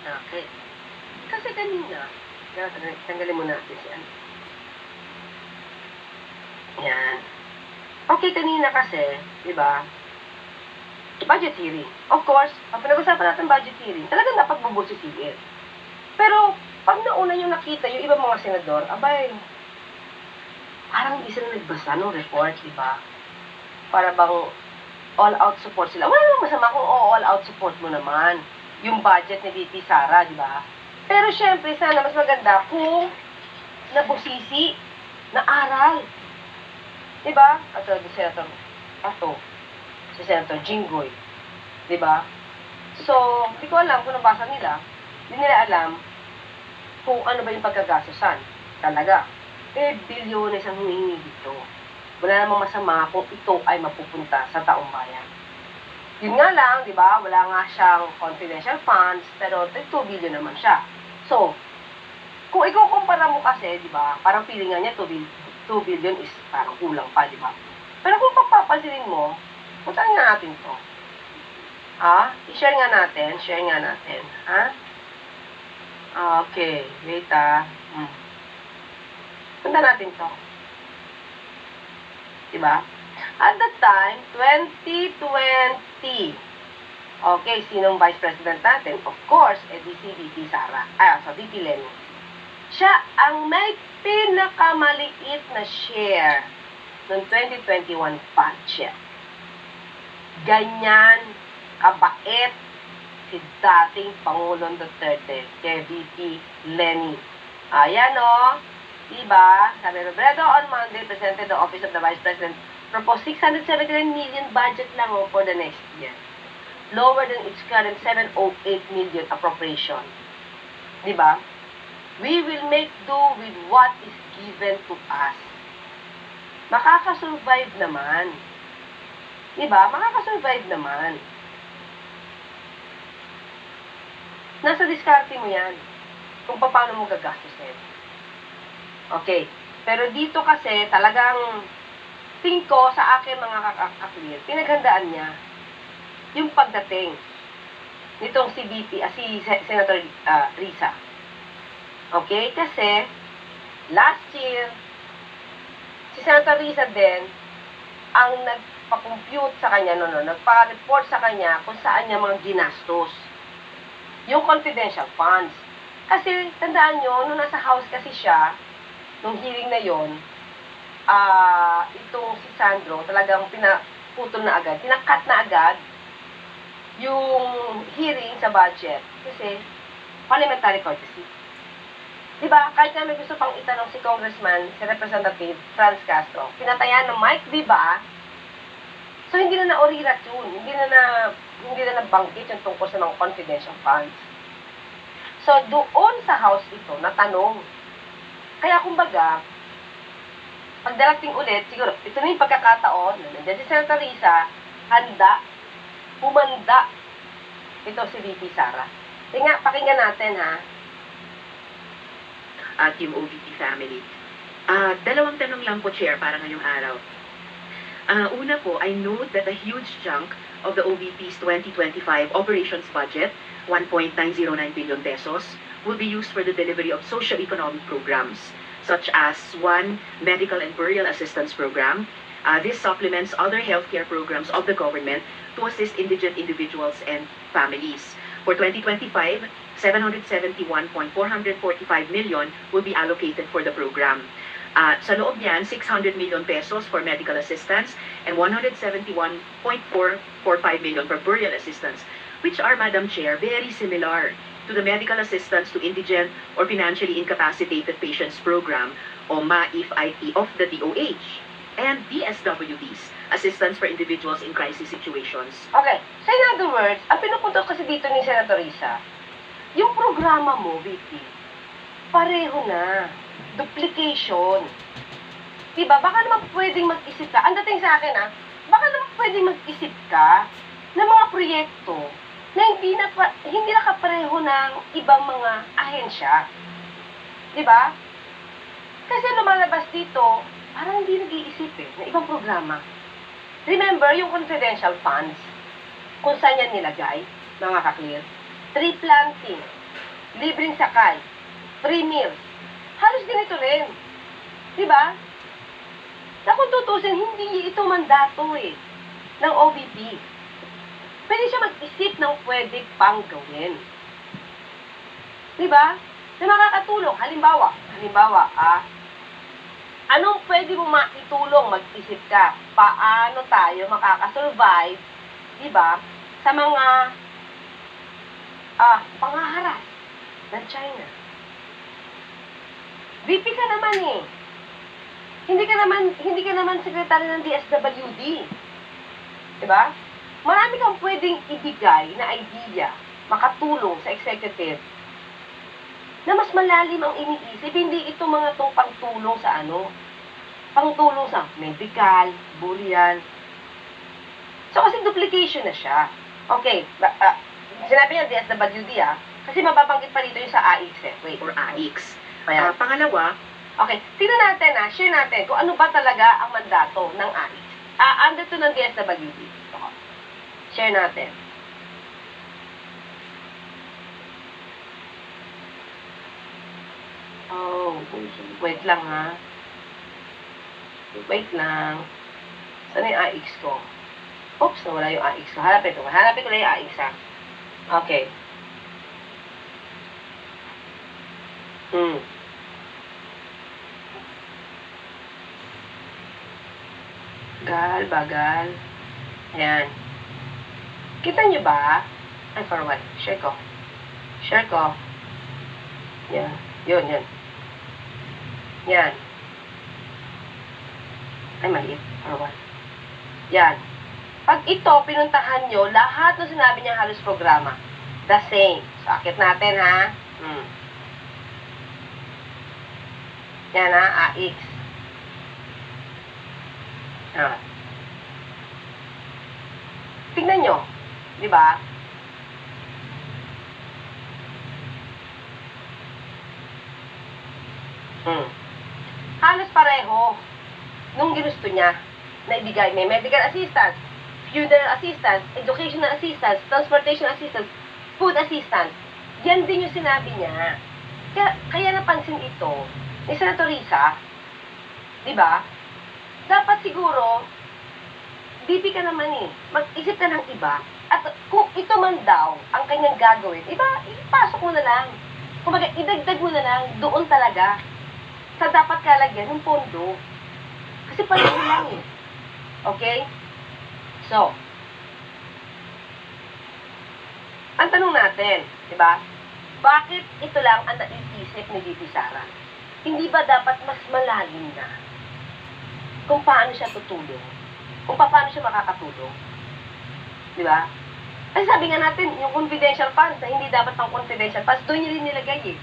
Okay. Kasi kanina, tanggalin mo natin yan. Yan. Okay, kanina kasi, di ba, budget hearing. Of course, pag pinag-usapan natin budget hearing, talagang dapat bubuo si CL. Pero, pag nauna yung nakita yung ibang mga senador, abay, parang hindi sila nagbasa ng report, di ba? Para bang all-out support sila. Wala namang masama kung all-out support mo naman yung budget ni VP Sara, di ba? Pero syempre, sana mas maganda kung nabusisi, na aral. Di ba? At si Senator Ato, si Senator Jinggoy. Di ba? So, hindi ko alam kung nabasa nila. Hindi nila alam kung ano ba yung pagkagastosan. Talaga. Bilyones ang humingi dito. Wala namang masama kung ito ay mapupunta sa taong bayan. Yun nga lang, di ba? Wala nga siyang confidential funds, pero 2 billion naman siya. So, kung ikukumpara mo kasi, di ba, parang feeling nga niya 2 billion is parang kulang pa, di ba? Pero kung pagpapansinin mo, puntahan nga natin to. I-share nga natin, ha? Okay, wait punta natin to. Diba? At that time, 2020. Okay, sinong Vice President natin? Of course, si VP Sara. VP Leni. Siya ang may pinakamaliit na share ng 2021 budget. Ganyan kabait si dating Pangulong Duterte kay VP Leni. Ayan diba? Sabi Robredo on Monday presented the Office of the Vice President proposed 679 million budget lang for the next year. Lower than its current 708 million appropriation. Diba? We will make do with what is given to us. Makakasurvive naman. Diba? Makakasurvive naman. Nasa diskarte mo yan kung paano mo gagastusin. Okay. Pero dito kasi talagang tingin ko sa akin mga kakaklir, pinaghandaan niya yung pagdating nitong si Senator Risa. Okay? Kasi last year, si Senator Risa din ang nagpa-compute sa kanya, nagpa-report sa kanya kung saan niya mga ginastos. Yung confidential funds. Kasi, tandaan nyo, nung nasa house kasi siya, nung hearing na yon, itong si Sandro, talagang pinaputol na agad, pinakat na agad yung hearing sa budget. Kasi, parliamentary courtesy. Diba? Kahit na may gusto pang itanong si Congressman, si Representative Franz Castro, pinatayan ng mic, diba? So, hindi na naorirat yun. Hindi na nabanggit yung tungkol sa mga confidential funds. So, doon sa house ito, natanong. Kaya, kumbaga, pag darating ulit, siguro, ito na yung pagkakataon, nandiyan si Senator Risa, humanda, ito si VP Sara. Nga, pakinggan natin, ha? At yung OVP family. Dalawang tanong lang po, Chair, para ngayong araw. Una po, I note that a huge chunk of the OVP's 2025 operations budget, 1.909 billion pesos, will be used for the delivery of socio-economic programs, such as one medical and burial assistance program. This supplements other healthcare programs of the government to assist indigent individuals and families. For 2025, 771.445 million will be allocated for the program. Sa loob niyan, 600 million pesos for medical assistance and 171.445 million for burial assistance, which are, Madam Chair, very similar to the medical assistance to indigent or financially incapacitated patients program o MAIF-IP of the DOH and DSWDs, assistance for individuals in crisis situations. Okay. So, in other words, ang pinupunto kasi dito ni Senator Risa, yung programa mo, VP, pareho na. Duplication. Diba? Baka naman pwedeng mag-isip ka. Ang dating sa akin, baka naman pwedeng mag-isip ka ng mga proyekto na hindi na kapareho ng ibang mga ahensya. Diba? Kasi lumalabas dito, parang hindi nag-iisip na ibang programa. Remember, yung confidential funds, kung saan yan nilagay, mga kaklir, tree planting, libreng sakay, free meals. Halos ganito rin. Diba? Na kung tutusin, hindi ito mandato ng OVP. Pwede siya mag-isip ng pwede pang gawin. Diba? Na makakatulong. Halimbawa, anong pwede mo maitulong? Mag-isip ka, paano tayo makakasurvive, diba, sa mga pangaharas ng China. VP ka naman Hindi ka naman sekretary ng DSWD. Diba? Marami kang pwedeng ibigay na idea, makatulong sa executive na mas malalim ang iniisip. Hindi ito mga tong pangtulong sa pangtulong sa medical, burial. So, kasi duplication na siya. Okay, sinabi niya DSWD kasi mababanggit pa dito yung sa AIX Wait. Or AIX. Ayan. Pangalawa, okay, tingnan natin share natin kung ano ba talaga ang mandato ng AIX. Under to ng DSWD. Share natin. Oh, wait lang Wait lang. Saan yung AIX ko? Oops, nawala yung AIX ko. Hanapin ko lang yung AIX Okay. Bagal. Ayan. Kita nyo ba? Ay, forward. Share ko. Yan. Yun. Yan. Ay, maliit. Forward. Yan. Pag ito, pinuntahan nyo, lahat ng sinabi niya halos programa. The same. So, akit natin, Yan, AX. Tingnan nyo. Diba? Halos pareho nung ginusto niya na ibigay. May medical assistance, funeral assistance, educational assistance, transportation assistance, food assistance. Yan din yung sinabi niya. Kaya napansin ito ni Senator Risa, diba? Dapat siguro, BP ka naman mag-isip ka ng iba. At kung ito man daw ang kanyang gagawin, ipasok mo na lang. Kumbaga, idagdag mo na lang doon talaga sa dapat kalagyan ng pondo. Kasi pareho lang Okay? So, ang tanong natin, diba? Bakit ito lang ang naiisip ni VP Sara? Hindi ba dapat mas malalim na kung paano siya tutulong? Kung paano siya makakatulong? Diba? Ay sabi nga natin, yung confidential funds na hindi dapat pang confidential funds, doon niya rin nilagay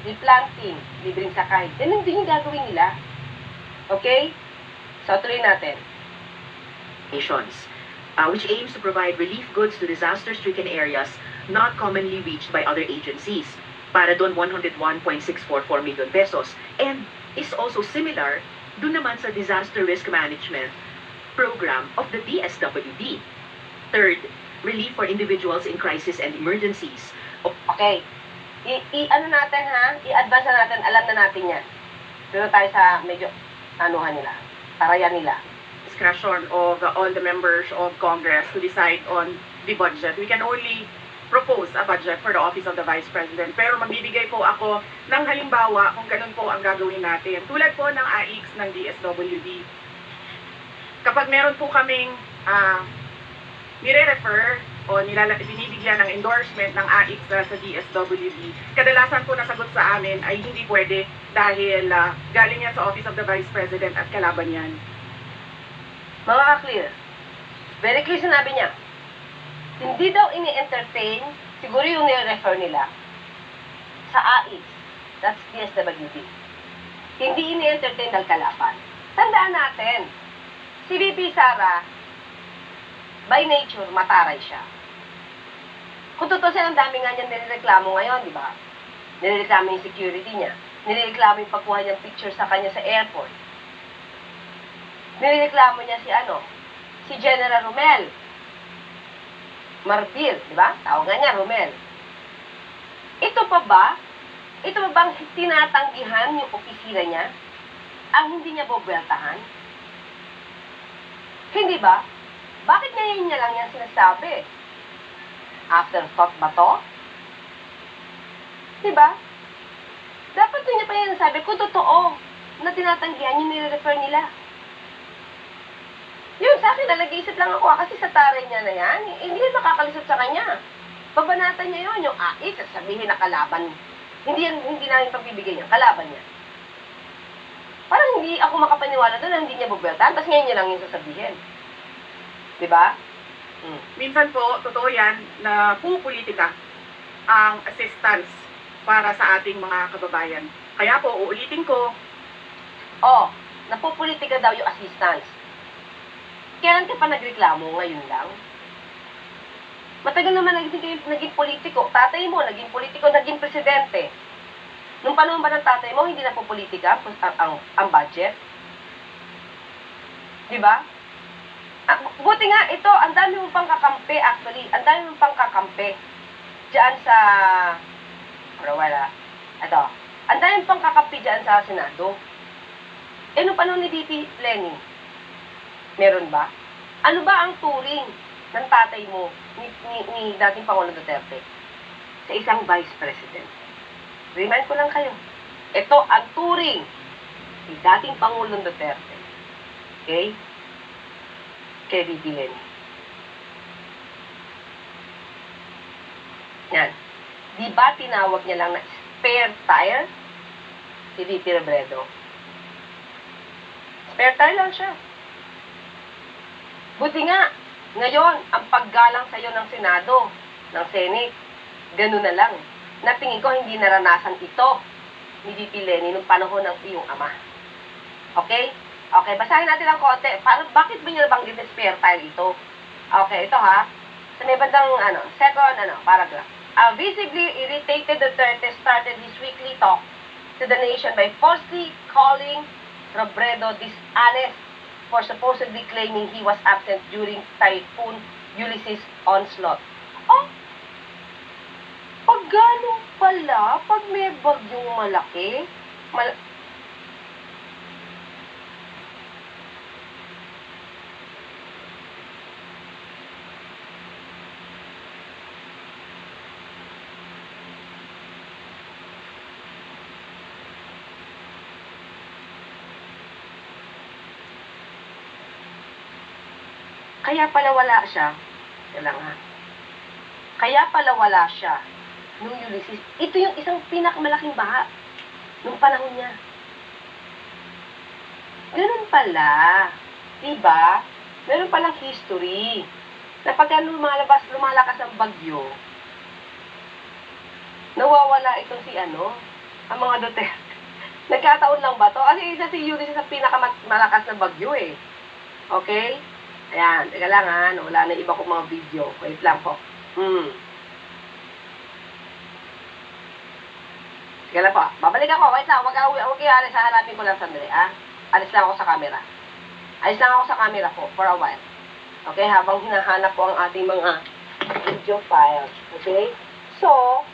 replanting, libreng sakay. Yan din yung gagawin nila. Okay? So, tuloy natin. Nations, which aims to provide relief goods to disaster-stricken areas not commonly reached by other agencies. Para doon 101.644 million pesos. And is also similar doon naman sa Disaster Risk Management Program of the DSWD. Third, relief for individuals in crisis and emergencies. Okay. I-ano natin I-advance na natin, alam na natin yan. Pero tayo sa medyo, nila, tarayan nila. Discretion of all the members of Congress to decide on the budget. We can only propose a budget for the Office of the Vice President. Pero magbibigay po ako ng halimbawa kung ganun po ang gagawin natin. Tulad po ng AIX ng DSWD. Kapag meron po kaming nire-refer o binibigyan ng endorsement ng AIX sa DSWD, kadalasan po nasagot sa amin ay hindi pwede dahil galing yan sa Office of the Vice President at kalaban yan. Mga ka-clear. Very clear sinabi niya. Hindi daw ini-entertain, siguro yung nire-refer nila, sa AIX. That's DSWD. Hindi ini-entertain dahil kalaban. Tandaan natin, si VP Sara, by nature, mataray siya. Kung totoo siya, ang dami nga niya nireklamo ngayon, di ba? Nireklamo yung security niya. Nireklamo yung pagkuha niyang picture sa kanya sa airport. Nireklamo niya si General Romel Martir, di ba? Tawag nga niya, Romel. Ito pa ba? Ito pa bang tinatanggihan yung opisina niya? Ang hindi niya bobeltahan? Hindi ba? Bakit ngayon niya lang yan sinasabi? Afterthought ba to? Diba? Dapat doon niya pa yan nasabi kung totoo na tinatanggihan yung nire-refer nila. Yun, sa akin, nag-iisip lang ako kasi sa taray niya na yan, hindi yan makakalisap sa kanya. Babanatan niya yun, yung sasabihin na kalaban. Hindi namin pagbibigay niya, kalaban niya. Parang hindi ako makapaniwala doon na hindi niya bubeltahan, tapos ngayon niya lang yung sasabihin. Diba? Minsan po, totoo yan, na pupolitika ang assistance para sa ating mga kababayan. Kaya po, uulitin ko, napupolitika daw yung assistance. Kailan ka pa nagreklamo? Ngayon lang? Matagal naman naging politiko. Tatay mo, naging politiko, naging presidente. Nung panahon ba ng tatay mo, hindi na po politika ang budget? Diba? Buti nga, ito, ang dami mong pang kakampi, actually. Ang dami mong pang kakampi. Diyan sa... Ito. Ang dami mong pang kakampi diyan sa Senado. Nung panahon ni DP Lenny, meron ba? Ano ba ang turing ng tatay mo ni dating Pangulong Duterte sa isang vice president? Remind ko lang kayo. Ito ang turing ni dating Pangulong Duterte. Okay? Kay VP Lenny. Yan. Di ba tinawag niya lang na spare tire si VP Robredo? Spare tire lang siya. Buti nga, ngayon, ang paggalang sa'yo ng Senado, ng Senate, gano'n na lang. Natingin ko hindi naranasan ito ni VP Lenny nung panahon ng iyong ama. Okay? Okay, basahin natin ang konti. Bakit ba niyo nabanggit na spare tire ito? Okay, ito ha. Sa may bandang, second, paragraph. Visibly irritated, Duterte started his weekly talk to the nation by falsely calling Robredo dishonest for supposedly claiming he was absent during Typhoon Ulysses onslaught. Pag gano'n pala, pag may bagyong malaki, kaya pala wala siya. Kaya pala wala siya nung Ulysses. Ito yung isang pinakamalaking baha nung panahon niya. Ganun pala. Diba? Meron palang history. Na pagka lumalakas ang bagyo, nawawala itong ang mga Duterte. Nagkataon lang ba to? Kasi isa si Ulysses sa pinakamalakas na bagyo eh. Okay? Ayan, teka lang ha, wala na iba kong mga video. Wait lang po. Teka lang po, babalik ako, wait lang, wag kayo alis, hahanapin ko lang sandali, Alis lang ako sa camera. Alis lang ako sa camera po, for a while. Okay, habang hinahanap po ang ating mga video files. Okay? So,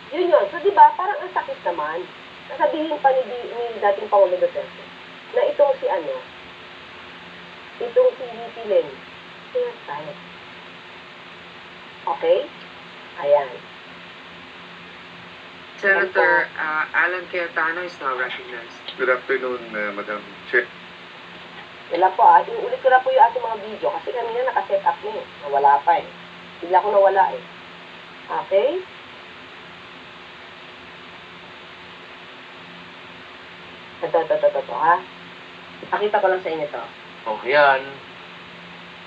yun. So, diba, parang ang sakit naman. Nasabihin pa ni dating Pangulong Duterte na itong itong si VP Lenny, tayo. Okay? Ayan. Senator Alan Cayetano is now recognized. Good afternoon, Madam Chair. Wala po iulit ko na po yung ating mga video kasi kanina nakaset up na nawala pa Bigla ko nawala Okay? Ito ha. Pakita ko lang sa inyo to. Yan,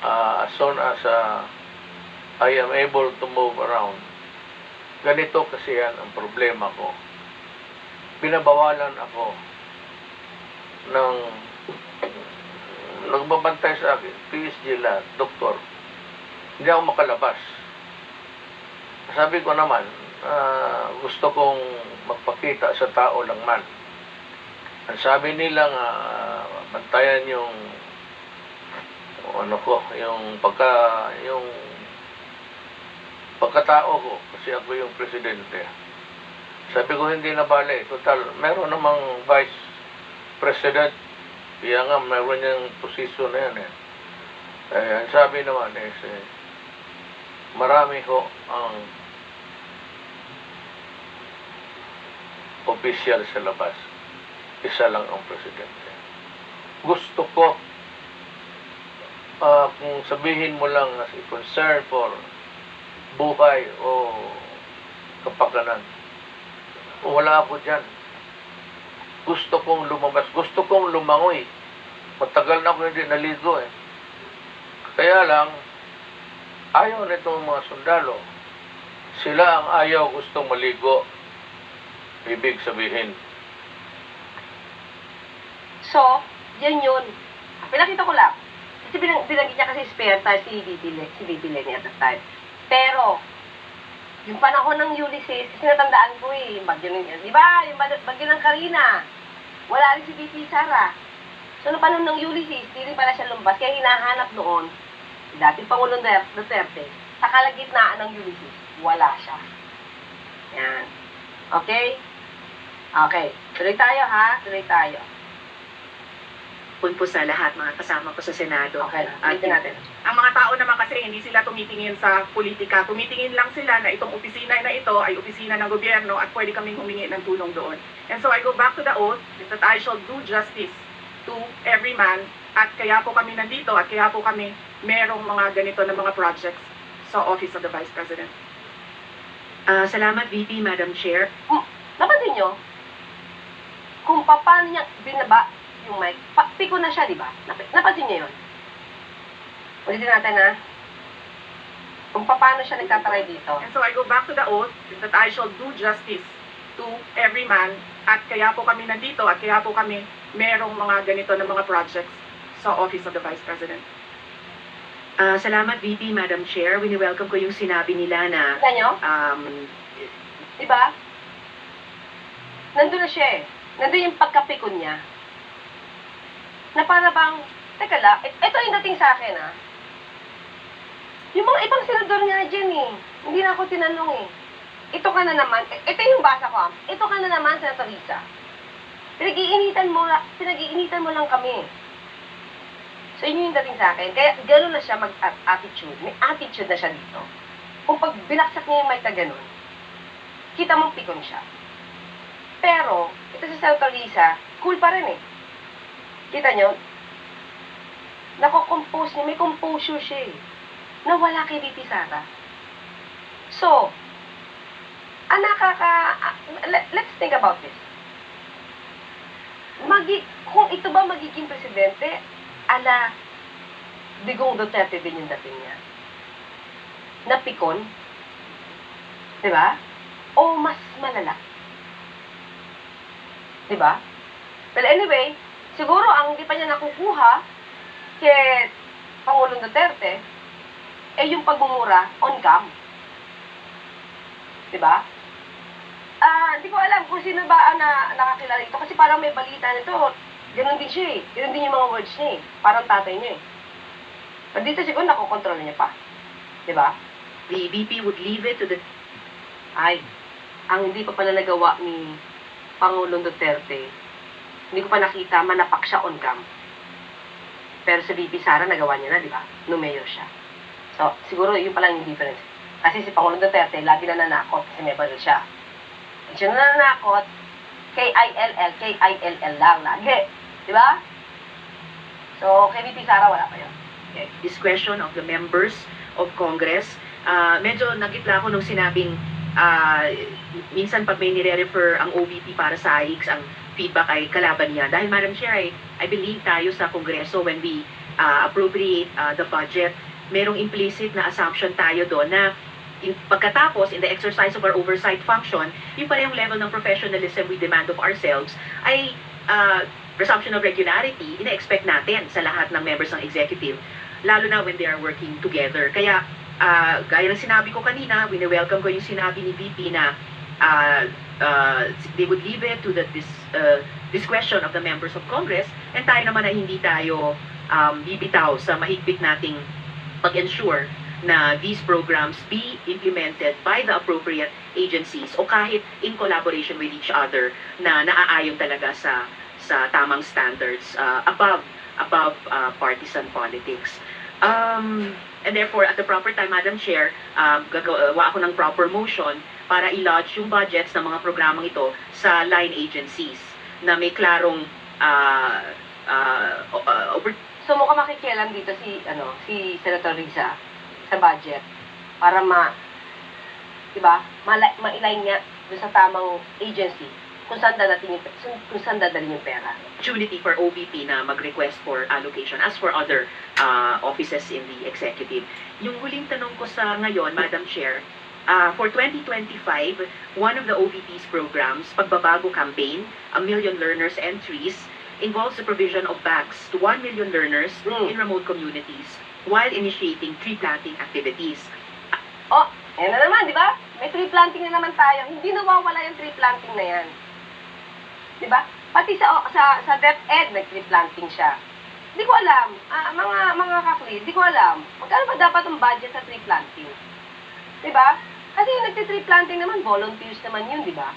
as soon as I am able to move around, ganito kasi yan ang problema ko. Pinabawalan ako ng nagbabantay sa akin, PSG lahat, doktor. Hindi ako makalabas. Sabi ko naman, gusto kong magpakita sa tao lang man. Ang sabi nila bantayan yung yung Pagkatao ko, kasi ako yung presidente, sabi ko hindi na bale. Total, meron namang vice president. Kaya nga, meron yung posisyon na yan eh. Ang sabi naman is, marami ho ang opisyal sa labas. Isa lang ang presidente. Gusto ko, kung sabihin mo lang na si concern for buhay o kapakanan, wala ako dyan. Gusto kong lumabas, gusto kong lumangoy. Matagal na ako hindi naligo eh. Kaya lang, ayaw nitong mga sundalo. Sila ang ayaw gustong maligo. Ibig sabihin. So, yan yun. Pinakita ko lang. Kasi binanggit niya kasi spare tire si VP Lenny at that time. Pero, yung panahon ng Ulysses, kasi natandaan ko eh, yung bagyo ng, di ba? Yung bagyo ng Karina. Wala rin si VP Sara. So, noong panahon ng Ulysses, di rin pala siya lumabas. Kaya hinahanap noon, dating Pangulong Duterte, sa kalagitnaan ng Ulysses, wala siya. Yan. Okay? Okay. Tuloy tayo ha. Tuloy tayo. Po sa lahat, mga kasama ko sa Senado. Okay. At Ulitin natin. Ang mga tao naman kasi hindi sila tumitingin sa politika. Tumitingin lang sila na itong opisina na ito ay opisina ng gobyerno at pwede kaming humingi ng tulong doon. And so I go back to the oath that I shall do justice to every man at kaya po kami nandito at kaya po kami merong mga ganito na mga projects sa Office of the Vice President. Salamat, VP, Madam Chair. Napansin nyo, kung paano niya binaba yung mic, piko na siya, di ba? Napansin niyo yun? Ulitin natin, ha? Kung paano siya nagtataray dito. And so I go back to the oath that I shall do justice to every man at kaya po kami nandito at kaya po kami merong mga ganito na mga projects sa Office of the Vice President. Salamat, VP, Madam Chair. Wini-welcome ko yung sinabi nila na Kita nyo? Di ba? Nandun na siya eh. Nandun yung pagkapikon niya. Na para bang, teka lang, ito yung dating sa akin ah. Yung mga ibang senador nga dyan eh. Hindi na ako tinanong eh. Ito ka na naman, ito yung basa ko ah. Ito ka na naman, Senator Risa. Pinag-iinitan mo lang kami. So yun yung dating sa akin. Kaya gano'n na siya mag-attitude. May attitude na siya dito. Kung pag binaksak niya yung mic na gano'n, kita mong pikon siya. Pero, ito si Senator Risa, cool pa rin eh. Kita nyo? Nako-compose niya. May composure siya eh. Na wala kay VP Sara. So, let's think about this. Kung ito ba magiging presidente, ala Digong Duterte din yung dating niya. Napikon. Diba? O mas malala. Diba? Well, anyway, siguro ang hindi pa niya nakukuha kay Pangulong Duterte eh yung pagmumura on cam. Diba? Hindi ko alam kung sino ba ang nakakilala ito kasi parang may balita nito. Ganun din siya eh. Ganun din yung mga words niya eh. Parang tatay niya eh. Pero dito siguro nakokontrol niya pa. Diba? The VP would leave it to the... Ay, ang hindi pa pala nagawa ni Pangulong Duterte, hindi ko pa nakita, manapak siya on cam. Pero sa VP Sara, nagawa niya na, di ba? No mayor siya. So, siguro yun pala yung difference. Kasi si Pangulong Duterte, lagi na nanakot kasi may baril siya. Siya na nanakot, K-I-L-L lang, lagi. Di ba? So, kay VP Sara, wala pa yun. Okay. discretion of the members of Congress. Medyo nagitla ako nung sinabing minsan pag may nire-refer ang OVP para sa AIX, ang feedback ay kalaban niya. Dahil Madam Chair, I believe tayo sa Kongreso when we appropriate the budget, merong implicit na assumption tayo doon na pagkatapos, in the exercise of our oversight function, yung pala yung level ng professionalism we demand of ourselves ay presumption of regularity, ina-expect natin sa lahat ng members ng executive, lalo na when they are working together. Kaya, gaya ng sinabi ko kanina, wini-welcome ko yung sinabi ni VP na they would leave it to the discretion of the members of Congress, and tayo naman na hindi tayo bibitaw sa mahigpit nating pag-ensure na these programs be implemented by the appropriate agencies o kahit in collaboration with each other na naaayon talaga sa tamang standards above partisan politics. And therefore, at the proper time, Madam Chair, gagawa ako ng proper motion para i-lodge yung budgets ng mga programang ito sa line agencies na may klarong So mukhang makikialam dito si Senator Risa sa budget para diba, ma-align niya doon sa tamang agency kung saan dadalhin yung pera. opportunity for OVP na mag-request for allocation as for other offices in the executive. Yung huling tanong ko sa ngayon, Madam Chair, for 2025, one of the OVP's programs, Pagbabago Campaign, 1 Million Learners Entries, involves the provision of bags to 1 million learners in remote communities while initiating tree planting activities. Oh, yan na naman, di ba? May tree planting na naman tayo. Hindi nawawala yung tree planting na yan. Di ba? Pati sa DepEd, nag-tree planting siya. Di ko alam, mga kakli, di ko alam. Magkano ba dapat ang budget sa tree planting? Di ba? Kasi yung nag-tree planting naman, volunteers naman yun, di ba?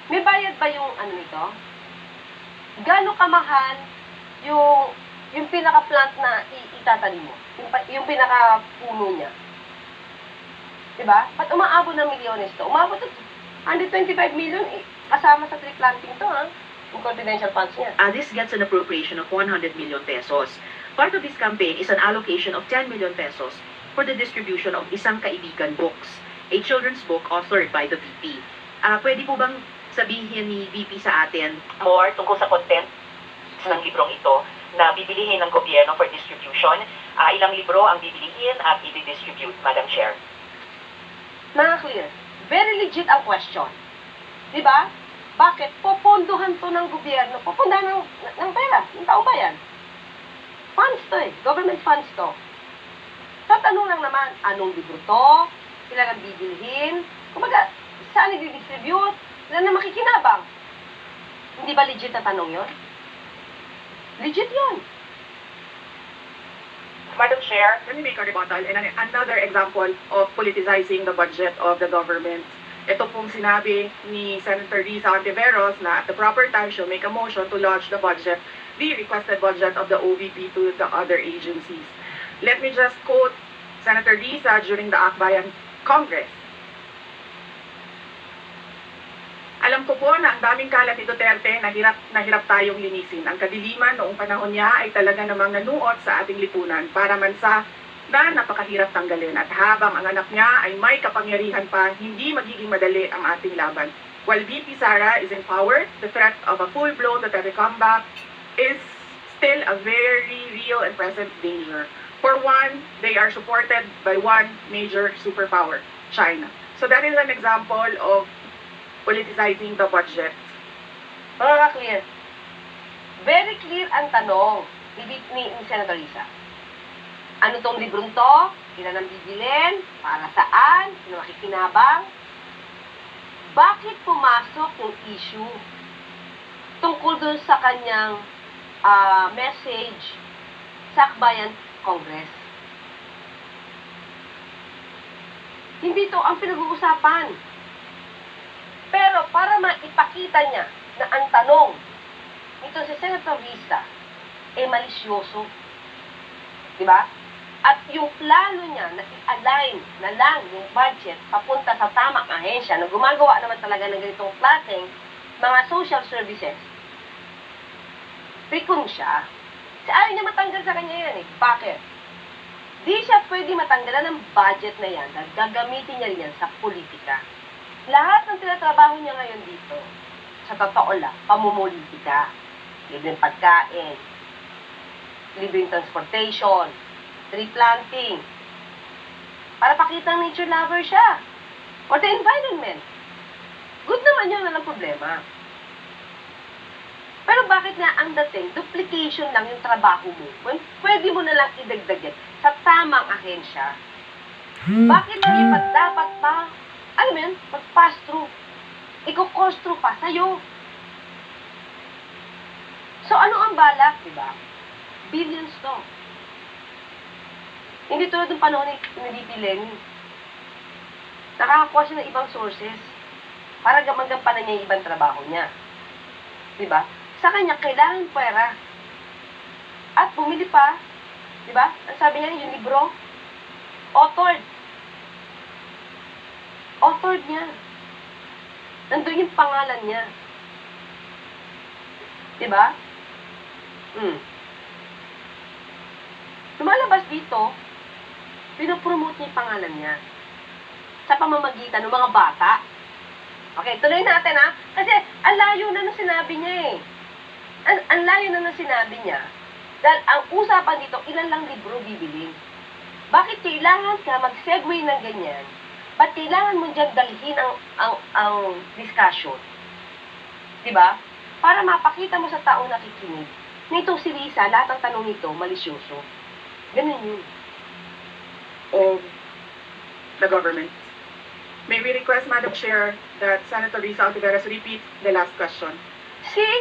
May bayad ba yung nito? Gano'ng kamahal yung pinaka-plant na itatanim mo? Yung pinaka-puno niya? Diba? Ba't umaabot ng milyones to? Umabot ng 125 million kasama sa tree planting to, ha? Yung confidential funds niya. This gets an appropriation of 100 million pesos. Part of this campaign is an allocation of 10 million pesos for the distribution of Isang Kaibigan Books, a children's book authored by the VP. Pwede po bang sabihin ni VP sa atin more tungkol sa content ng librong ito na bibilihin ng gobyerno for distribution? Ilang libro ang bibilihin at i-distribute, Madam Chair? Mga clear, very legit ang question. Diba? Bakit? Popondohan to ng gobyerno. Popondohan ng pera, ng tao bayan. Funds to eh. Government funds to. So, tanong lang naman, anong libro to? Ilan ang bibilhin? Kumbaga, saan i-distribute? Ilan na makikinabang? Hindi ba legit na tanong yon? Legit yun. Madam Chair, let me make a rebuttal and another example of politicizing the budget of the government. Ito pong sinabi ni Senator Risa Ontiveros na at the proper time she'll make a motion to lodge the budget, the requested budget of the OVP to the other agencies. Let me just quote Senator Risa during the Akbayan Congress. Alam ko po na ang daming kalat ni Duterte na hirap tayong linisin. Ang kadiliman noong panahon niya ay talaga namang nanuot sa ating lipunan para mansa na napakahirap tanggalin. At habang ang anak niya ay may kapangyarihan pa, hindi magiging madali ang ating laban. While VP Sara is in power, the threat of a full-blown Duterte comeback is still a very real and present danger. For one, they are supported by one major superpower, China. So that is an example of politicizing the budget. Mga clear. Very clear ang tanong ni Senator Risa. Ano tong librong to? Ilan ang bibilin? Para saan? Sino makikinabang? Bakit pumasok yung issue tungkol dun sa kanyang message sa Akbayan Congress? Hindi to ang pinag-uusapan. Pero para maipakita niya na ang tanong nito si Senator Risa ay malisyoso. Diba? At yung plano niya na i-align na lang yung budget papunta sa tamang ahensya na gumagawa naman talaga ng ganitong klaseng mga social services. Pikon siya. Kasi ayaw niya matanggal sa kanya yan eh. Bakit? Di siya pwede matanggalan ng budget na yan dahil gagamitin niya rin yan sa politika. Lahat ng tinatrabaho niya ngayon dito, sa totoo lang, pamumulitika, libreng pagkain, libreng transportation, tree planting, para pakitang nature lover siya, or the environment. Good naman yun, walang problema. Pero bakit nga ang dating, duplication lang yung trabaho mo, when pwede mo na lang idagdag yan sa tamang ahensya? Bakit lipat dapat ba? Alam mo yun, mag-pass through. Iko-cost through pa sa'yo. So, ano ang balak, diba? Billions to. Hindi tulad ng panahon ni VP Lenny. Nakakakuha siya ng ibang sources para gamagampanan niya yung ibang trabaho niya. Diba? Sa kanya, kailangan pera. At bumili pa, diba? Ang sabi niya, yung libro, authored. Authored niya. Nandun yung pangalan niya. Diba? Lumalabas dito, pinopromote niya yung pangalan niya sa pamamagitan ng mga bata. Okay, tuloy natin ha. Kasi ang layo na nung sinabi niya eh. Ang layo na nung sinabi niya. Dahil ang usapan dito, ilan lang libro bibilin. Bakit kailangan ka mag-segue ng ganyan? Ba't kailangan mo dyan dalhin ang discussion? Diba? Para mapakita mo sa taong nakikinig. Nitong si Risa, lahat ng tanong nito, malisyoso. Ganun yun. Of the government. May we request, Madam Chair, that Senator Risa Ontiveros repeat the last question. See?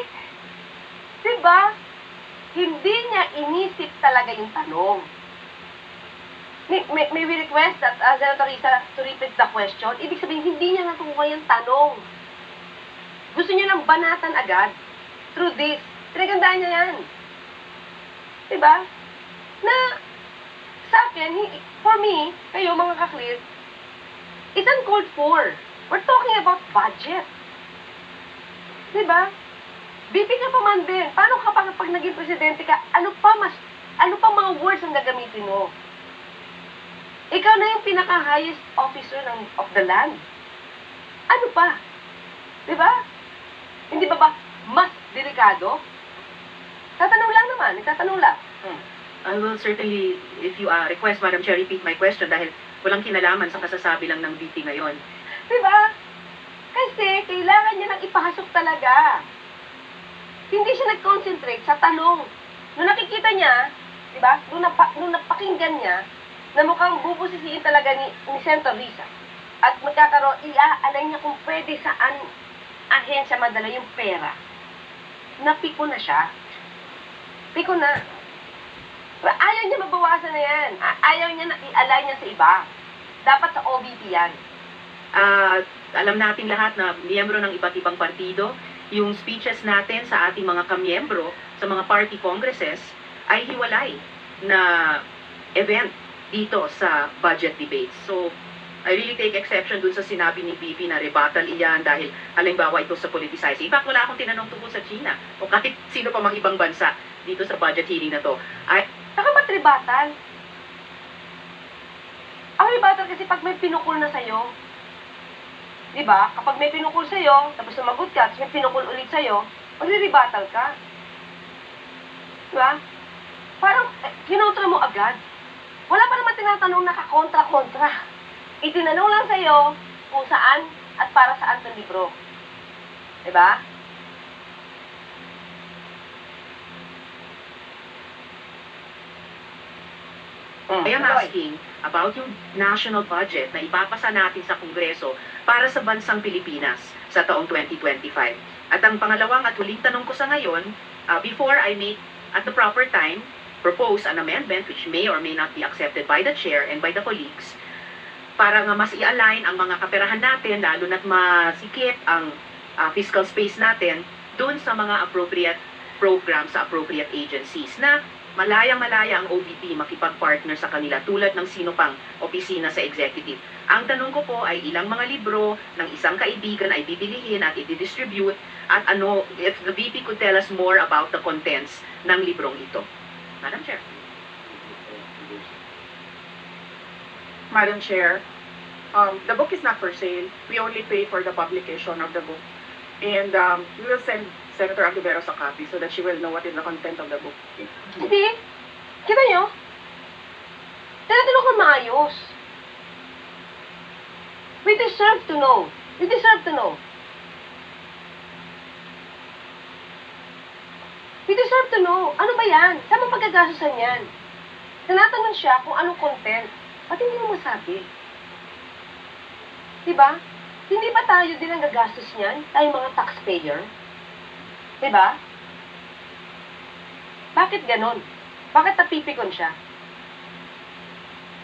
Diba? Hindi niya inisip talaga yung tanong. May we request that Senator Risa to repeat the question? Ibig sabihin, hindi niya nakukuha yung tanong. Gusto niya lang banatan agad through this. Pinagandaan niya yan. Diba? Na, sa akin, for me, kayo mga ka-clear, it's uncalled for. We're talking about budget. Diba? BP ka pa man din. Paano ka pag naging presidente ka, ano pa mga words ang gagamitin mo? Ikaw na yung pinaka-highest officer of the land. Ano pa? Diba? Hindi ba mas delikado? Tatanong lang naman. Nagtatanong lang. I will certainly, if you request, Madam Chair, repeat my question dahil walang kinalaman sa kasasabi lang ng VP ngayon. Diba? Kasi kailangan niya nang ipahasok talaga. Hindi siya nag-concentrate sa tanong. Nung nakikita niya, diba? Nung napakinggan niya, na mukhang bubusisiin talaga ni Senator Risa. At magkakaroon, iaalay niya kung pwede saan ahensya madala yung pera. Napiko na siya. Piko na. Ayaw niya mabawasan na yan. Ayaw niya na i-alay niya sa iba. Dapat sa OVP yan. Alam natin lahat na miyembro ng iba't ibang partido, yung speeches natin sa ating mga kamiyembro sa mga party congresses ay hiwalay na event dito sa budget debates. So, I really take exception dun sa sinabi ni BP na rebuttal iyan dahil halimbawa ito sa politicizing. In fact, wala akong tinanong tungkol sa China o kahit sino pa mang ibang bansa dito sa budget hearing na to. Saka ba't rebuttal? Ang rebuttal kasi pag may pinukul na sa'yo, diba? Kapag may pinukul sa'yo, tapos sumagot ka, tapos may pinukul ulit sa'yo, magre-rebuttal ka. Diba? Parang, kinontra mo agad. Wala pa naman tinatanong nakakontra-kontra. Itinanong lang sa'yo kung saan at para saan itong libro. Diba? I am asking about yung national budget na ipapasa natin sa Kongreso para sa bansang Pilipinas sa taong 2025. At ang pangalawang at huling tanong ko sa ngayon, before I make at the proper time propose an amendment which may or may not be accepted by the chair and by the colleagues para nga mas i-align ang mga kaperahan natin lalo na't masikip ang fiscal space natin doon sa mga appropriate programs sa appropriate agencies na malayang-malaya ang OVP makipag-partner sa kanila tulad ng sino pang opisina sa executive. Ang tanong ko po ay ilang mga libro ng isang kaibigan ay bibilihin at i-distribute at ano, if the VP could tell us more about the contents ng librong ito. Madam Chair. Madam Chair, the book is not for sale. We only pay for the publication of the book. And we will send Senator Ontiveros a copy so that she will know what is the content of the book. Hindi. Kita nyo? Tinatanong ko maayos. We deserve to know. We deserve to know. We deserve to know. Ano ba yan? Saan mo pagkagasusan yan? Tinatanong siya kung anong content. Ba't hindi mo masabi? Diba? Hindi ba tayo din ang gagastos niyan? Tayo mga taxpayer? Diba? Bakit ganon? Bakit napipikon siya?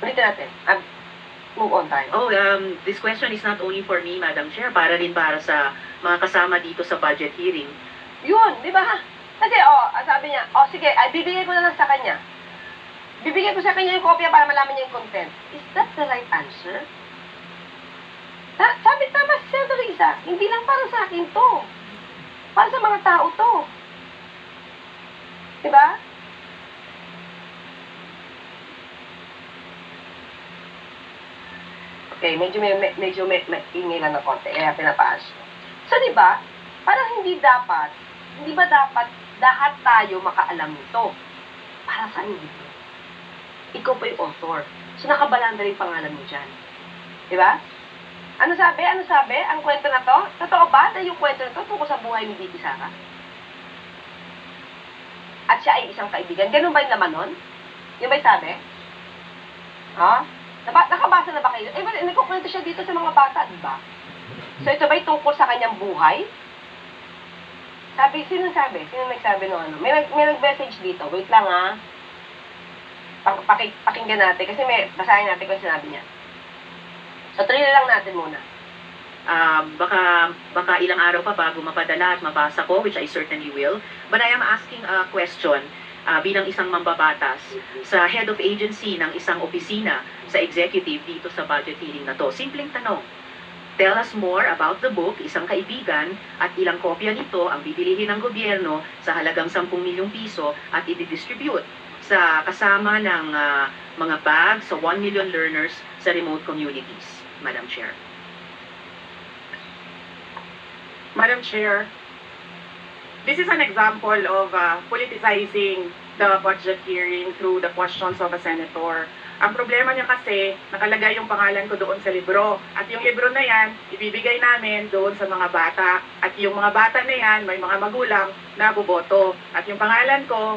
Ulitin natin. Move on tayo. Oh, this question is not only for me, Madam Chair, para rin para sa mga kasama dito sa budget hearing. Yun, di ba? Kasi, sabi niya, sige, ay bibigay ko na lang sa kanya. Bibigay ko sa kanya yung kopya para malaman niya yung content. Is that the right answer? Sabi, tama si Senator Risa, hindi lang para sa akin to. Para sa mga tao to. Di ba? Okay, medyo may ingay lang ng konti, kaya pinapaas. So, di ba, parang hindi ba dapat lahat tayo makaalam nito? Para saan yung libro? Ikaw pa yung author. So, nakabalanda rin pangalan mo dyan. Di ba? Ano sabi? Ang kwento na to? Totoo ba na yung kwento na to tungkol sa buhay ni Vicky Sara? At siya ay isang kaibigan. Ganun ba yung laman nun? Yung ba yung sabi? Ha? Nakabasa na ba kayo? Nagkukwento siya dito sa mga bata, di ba? So, ito ba'y tungkol sa kanyang buhay? Sino nagsabi no ano? May nag-message dito. Wait lang, ha? Pakinggan natin. Kasi basahin natin kung sinabi niya. So, tuloy lang natin muna. Baka ilang araw pa bago mapadala at mabasa ko, which I certainly will. But I am asking a question bilang isang mambabatas sa head of agency ng isang opisina sa executive dito sa budget hearing na to. Simpleng tanong. Tell us more about the book, Isang Kaibigan, at ilang kopya nito ang bibilihin ng gobyerno sa halagang 10 milyong piso at i-distribute sa kasama ng mga bags sa 1 million learners sa remote communities. Madam Chair. Madam Chair, this is an example of politicizing the budget hearing through the questions of a senator. Ang problema niya kasi, nakalagay yung pangalan ko doon sa libro. At yung libro na yan, ibibigay namin doon sa mga bata. At yung mga bata na yan, may mga magulang na boboto. At yung pangalan ko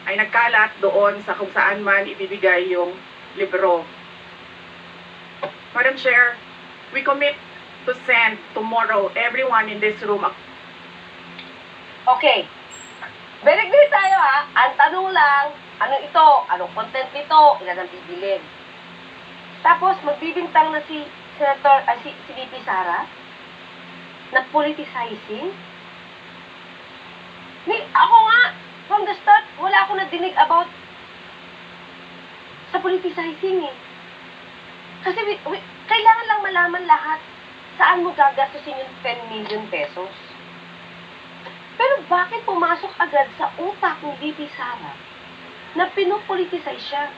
ay nagkalat doon sa kung saan man ibibigay yung libro. Madam Chair, we commit to send tomorrow everyone in this room Okay. Very good tayo, ha? Ang tanong lang, ano ito? Anong content nito? Ilan ang bibilin? Tapos, magbibintang na si VP Sara na politicizing. Ako nga, from the start, wala akong nadinig about sa politicizing, eh. Kasi kailangan lang malaman lahat saan mo gagastusin yung 10 million pesos. Pero bakit pumasok agad sa utak ni VP Sara na pinopoliticize siya?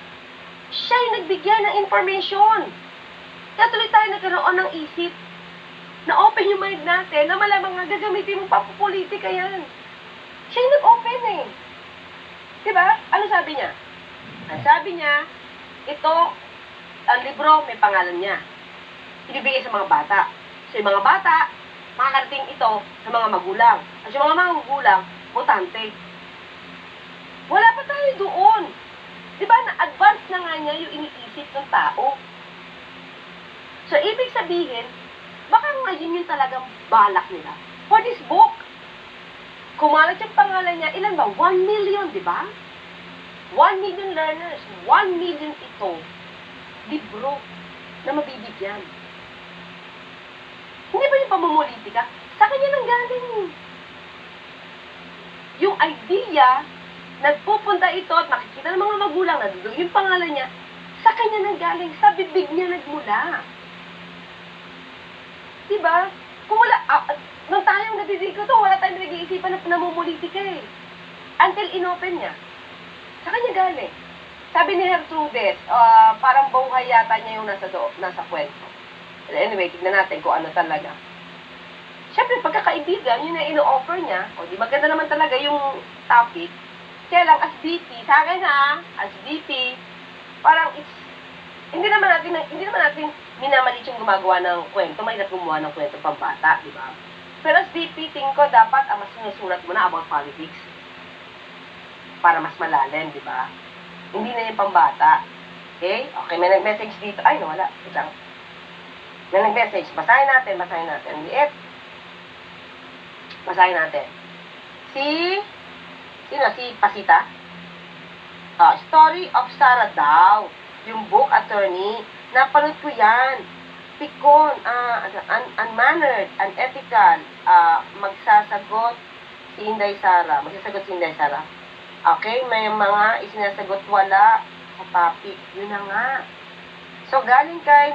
Siya yung nagbigay ng information. Kaya tuloy tayo nagkaroon ng isip na open yung mind natin na malamang nga gagamitin mo pa po politika yan. Siya yung nag-open, eh. Diba? Ano sabi niya? Ang sabi niya, ito, ang libro, may pangalan niya. Ibibigay sa mga bata. So, yung mga bata, makakarating ito sa mga magulang. At yung mga magulang, botante. Wala pa tayo doon. Diba, na-advance na nga niya yung iniisip ng tao. So, ibig sabihin, baka ngayon yung talagang balak nila. For this book, kumalat yung pangalan niya, ilan ba? 1 million, diba? 1 million learners. 1 million ito. Libro na mabibigyan. Hindi ba yung pamumulitika? Sa kanya nang galing. Yung idea, nagpupunta ito at makikita ng mga magulang na doon yung pangalan niya, sa kanya nang galing, sa bibig niya nagmula. Diba? Kung wala, nung tayong nadidig ko to, wala tayong nag-iisipan na namumulitika, eh. Until inopen niya. Sa kanya galing. Sabi ni Gertrudes, parang buhay yata niya yung nasa kwento. Anyway, tignan natin kung ano talaga. Siyempre, pagkakaibigan, yun na ino-offer niya. O, di maganda naman talaga yung topic. Kaya lang, as VP, sa akin as VP, parang hindi naman natin minamalit yung gumagawa ng kwento. Mahirap gumawa ng kwento pambata, di ba? Pero as VP, tingin ko dapat mas sinusulat mo na about politics. Para mas malalim, di ba? Hindi na yung pambata. Okay? Okay, may nag-message dito. Ay, nawala. Isang. May nag-message. Basahin natin. Liit. Basahin natin. Sino? Si Pasita? Story of Sarah daw. yung book, attorney. Napanood ko yan. Pikon, unmannered, unethical, magsasagot si Inday Sara. Okay, may mga isinasagot wala sa topic. Yun na nga. So, galing kay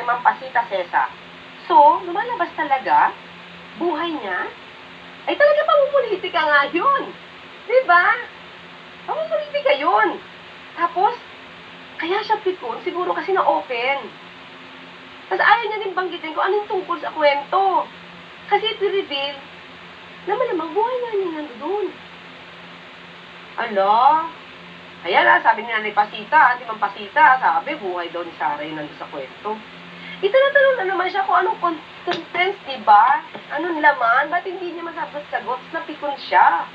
Ma'am Pasita Cesa. So, lumalabas talaga, buhay niya, ay talaga pamumulitika nga yun. Diba? Pamumulitika yun. Tapos, kaya siya pikon, siguro kasi na-open. Tapos ayaw niya din banggitin kung anong tungkol sa kwento. Kasi i-reveal, naman buhay nga niya nandoon. Ano? Ayan na, sabi ni Nanay Pasita, Ma'am Pasita, sabi, buhay daw ni Sara yun nandun sa kwento. Itinatanong na naman siya kung anong contents, diba? Anong laman? Ba't hindi niya masagot-sagot? Napikon siya.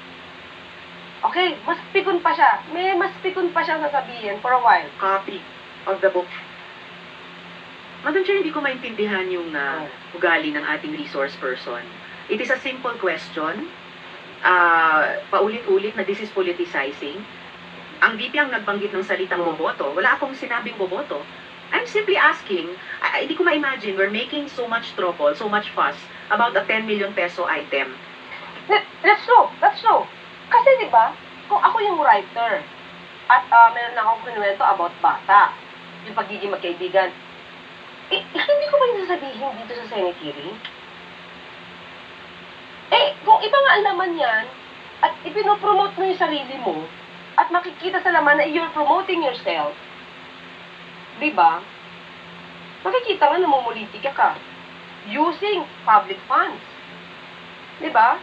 Okay, mas pikon pa siya. Mas pikon pa siya sasabihin for a while. Copy of the book. Madam Chair, hindi ko maintindihan yung ugali ng ating resource person. It is a simple question. Paulit-ulit na this is politicizing. Ang VP ang nagbanggit ng salitang boboto. Wala akong sinabing boboto. I'm simply asking, hindi ko ma-imagine, we're making so much trouble, so much fuss about a 10 million peso item. That's true. Kasi diba, kung ako yung writer, at meron na akong kinuwento about bata, yung pagiging magkaibigan, hindi ko ba yung sasabihin dito sa Senate hearing? Kung iba nga ang laman yan, at ipinopromote mo yung sarili mo, at makikita sa laman na you're promoting yourself, diba? Makikita nga namumulitika ka. Using public funds. Diba?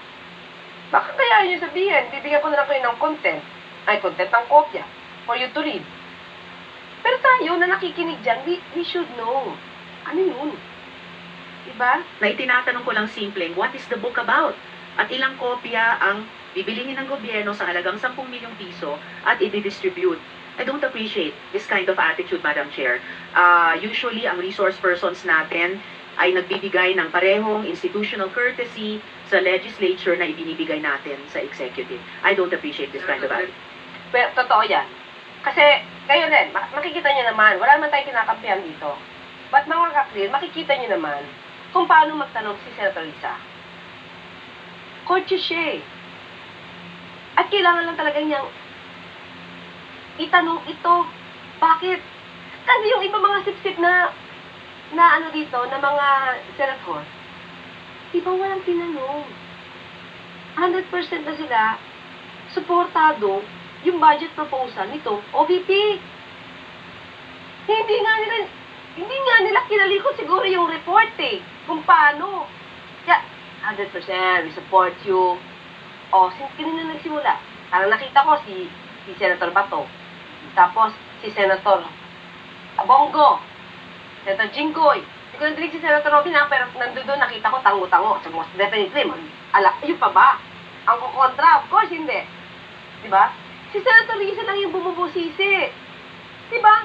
Baka kaya nyo sabihin, bibigyan ko na lang kayo ng content ng kopya, for you to read. Pero tayo na nakikinig dyan, we should know. Ano yun? Diba? Na itinatanong ko lang simpleng, what is the book about? At ilang kopya ang bibilihin ng gobyerno sa halagang 10 milyong piso at i-distribute. I don't appreciate this kind of attitude, Madam Chair. Usually, ang resource persons natin ay nagbibigay ng parehong institutional courtesy sa legislature na ibinibigay natin sa executive. I don't appreciate this kind of attitude. Pero totoo yan. Kasi, kayo rin, makikita nyo naman, wala naman tayo kinakampihan dito. But mga ka-clear, makikita nyo naman kung paano magtanong si Senator Risa. Courteous siya eh. At kailangan lang talaga niyang itanong ito. Bakit? Kasi yung iba mga sip-sip na ano dito, na mga senator, di ba walang tinanong? 100% na sila suportado yung budget proposal nito, OVP. Hindi nga nila kinalikot siguro yung report eh, kung paano. Kaya, 100% we support you. Since kanina nagsimula, parang nakita ko si Senator Bato, tapos si Senator Bongo, Senator Jinggoy. Hindi ko nadinig si Senator Robin pero nandun nakita ko tango-tango. So most definitely, yun pa ba? Ang kukontra, of course, hindi. Diba? Si Senator Risa lang yung bumubusisi. Diba?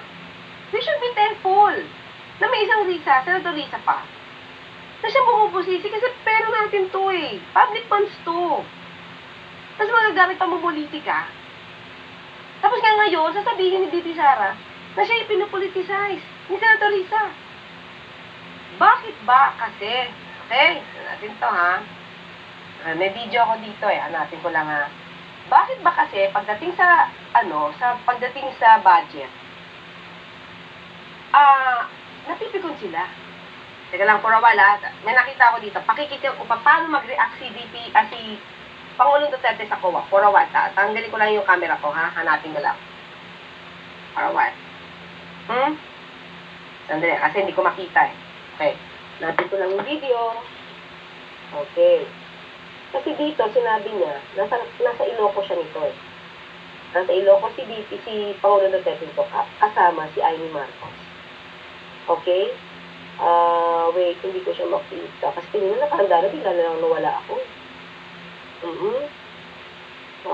We should be thankful na may isang Risa, Senator Risa pa, na siya bumubusisi kasi pera natin to eh. Public funds to. Tapos magagamit pa mo politika. Tapos nga ngayon, sasabihin ni VP Sara na siya yung pinopoliticize ni Senator Risa. Bakit ba? Kasi, okay, natin to ha. May video ako dito eh, hanapin ko lang ha. Bakit ba kasi pagdating sa pagdating sa budget, napipikon sila. Teka lang for a while ha. May nakita ko dito, pakikita ko paano mag-react si VP, si Pangulong Duterte sa COA. For a while, tanggalin ko lang yung camera ko ha, hanapin ko lang. For a while. Sandali, kasi hindi ko makita eh. Okay. Natin ko lang yung video. Okay. Kasi dito, sinabi niya, nasa Ilocos siya nito eh. Nasa Ilocos si Pangulong Duterte nito, kasama si Amy Marcos. Okay? Wait, hindi ko siya makita. Kasi tinignan na parang dara, bigla na lang nawala ako.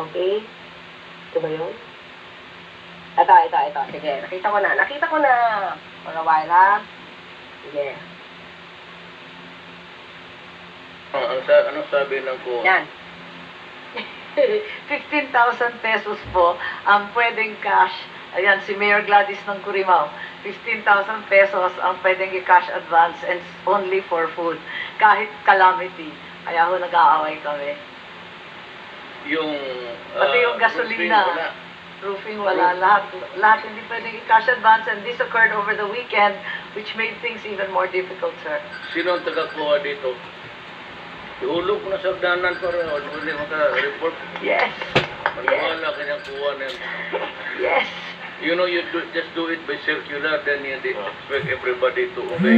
Okay. Ito ba yun? Ito. Sige, nakita ko na. For a while, ha? Sige. Ano sabi ng ko? Yan. 15,000 pesos po ang pwedeng cash Ayan, si Mayor Gladys ng Curimaw. 15,000 pesos ang pwedeng i-cash advance and only for food. Kahit calamity. Kaya ho nag-aaway kami. Yung... Pati yung gasolina. Roofing wala. Lahat hindi pwedeng i-cash advance and this occurred over the weekend which made things even more difficult, sir. Sino ang taga-kuha dito? Ihulog mo na sa hagdanan para hindi maka-report. Yes. Maniwala kanyang kuha na yun. Yes. You know, just do it by circular, then you expect everybody to obey.